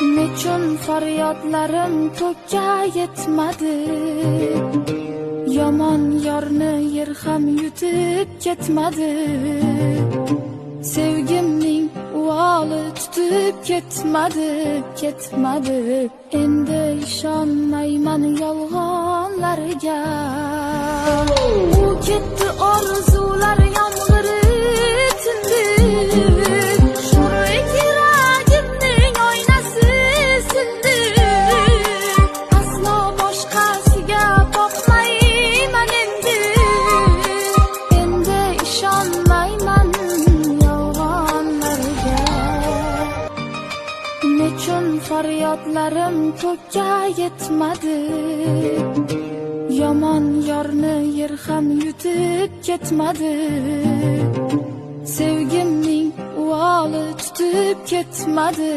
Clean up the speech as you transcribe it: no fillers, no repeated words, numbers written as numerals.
Nechun faryodlarim ko'kka yetmadi, yomon yorni yer ham yutib ketmadi. Sevgimning uvoli tutib ketmadi. Endi ishonmayman yolg'onlarga. U ketdi, orzular yomg'iri tindi. Sho'rlik yuragimning oynasi sindi. Aslo boshqasiga boqmayman endi. Endi ishonmayman yolg'onlarga. Nechun faryodlarim ko'kka yetmadi, yomon yorni yer ham yutib ketmadi. Sevgimning uvoli tutib ketmadi.